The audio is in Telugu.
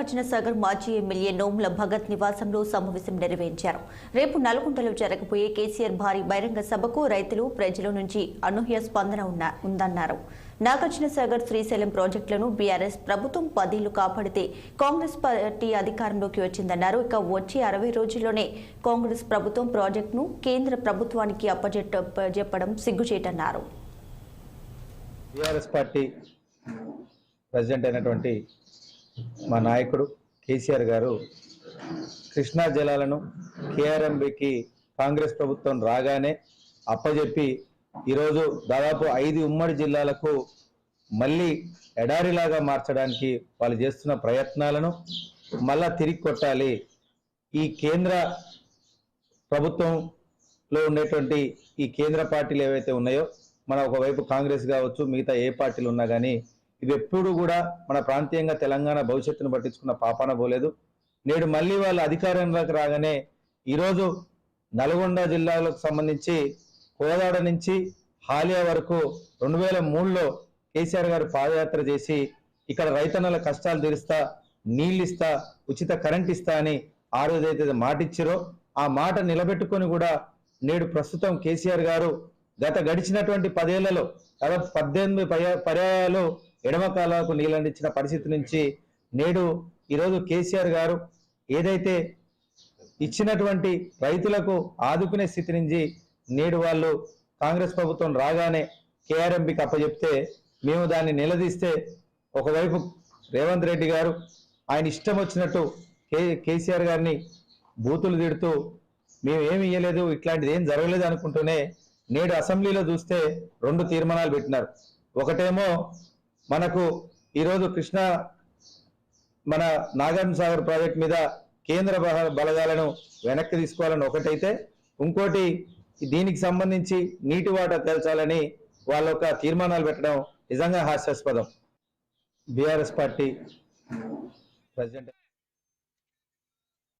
నాగార్జునసాగర్ మాజీ ఎమ్మెల్యే నోముల భగత్ నివాసంలో సమావేశం నిర్వహించారు. రేపు నల్గొండలో జరగబోయే కేసీఆర్ భారీ బహిరంగ సభకు రైతులు, ప్రజల నుంచి అనూహ్య స్పందన ఉందన్నారు. నాగార్జునసాగర్ శ్రీశైలం ప్రాజెక్టులను బీఆర్ఎస్ ప్రభుత్వం 10 ఏళ్లు కాపాడితే కాంగ్రెస్ పార్టీ అధికారంలోకి వచ్చిందన్నారు. ఇక వచ్చే 60 రోజుల్లోనే కాంగ్రెస్ ప్రభుత్వం ప్రాజెక్టును కేంద్ర ప్రభుత్వానికి అప్పజెప్పడం సిగ్గుచేటన్నారు. బీఆర్ఎస్ పార్టీ ప్రెసిడెంట్ అయినటువంటి మా నాయకుడు కేసీఆర్ గారు కృష్ణా జలాలను కేఆర్ఎంబీకి కాంగ్రెస్ ప్రభుత్వం రాగానే అప్పజెప్పి ఈరోజు దాదాపు 5 ఉమ్మడి జిల్లాలకు మళ్ళీ ఎడారిలాగా మార్చడానికి వాళ్ళు చేస్తున్న ప్రయత్నాలను మళ్ళా తిరిగి కొట్టాలి. ఈ కేంద్ర ప్రభుత్వంలో ఉండేటువంటి ఈ కేంద్ర పార్టీలు ఏవైతే ఉన్నాయో, మన ఒకవైపు కాంగ్రెస్ కావచ్చు, మిగతా ఏ పార్టీలు ఉన్నా కానీ ఇవి ఎప్పుడు కూడా మన ప్రాంతీయంగా తెలంగాణ భవిష్యత్తును పట్టించుకున్న పాపాన పోలేదు. నేడు మళ్ళీ వాళ్ళ అధికారంలోకి రాగానే ఈరోజు నల్గొండ జిల్లాలకు సంబంధించి కోదాడ నుంచి హాలియా వరకు 2003లో కేసీఆర్ గారు పాదయాత్ర చేసి ఇక్కడ రైతన్నల కష్టాలు తీరుస్తా, నీళ్ళు ఇస్తా, ఉచిత కరెంట్ ఇస్తా అని ఆ రోజైతే మాట ఇచ్చారో ఆ మాట నిలబెట్టుకొని కూడా నేడు ప్రస్తుతం కేసీఆర్ గారు గడిచినటువంటి 10 ఏళ్లలో దాదాపు 18 పర్యాయాలు ఎడమ కాలాలకు నీళ్ళందించిన పరిస్థితి నుంచి నేడు ఈరోజు కేసీఆర్ గారు ఏదైతే ఇచ్చినటువంటి రైతులకు ఆదుకునే స్థితి నుంచి నేడు వాళ్ళు కాంగ్రెస్ ప్రభుత్వం రాగానే కేఆర్ఎంబీకి అప్పచెప్తే మేము దాన్ని నిలదీస్తే ఒకవైపు రేవంత్ రెడ్డి గారు ఆయన ఇష్టం వచ్చినట్టు కేసీఆర్ గారిని బూతులు తిడుతూ మేము ఏమి ఇయ్యలేదు, ఇట్లాంటిది ఏం జరగలేదు అనుకుంటూనే నేడు అసెంబ్లీలో చూస్తే 2 తీర్మానాలు పెట్టినారు. ఒకటేమో మనకు ఈరోజు మన నాగార్జునసాగర్ ప్రాజెక్ట్ మీద కేంద్ర బలగాలను వెనక్కి తీసుకోవాలని ఒకటైతే, ఇంకోటి దీనికి సంబంధించి నీటి వాటా తేల్చాలని వాళ్ళ ఒక తీర్మానాలు పెట్టడం నిజంగా హాస్యాస్పదం. BRS party president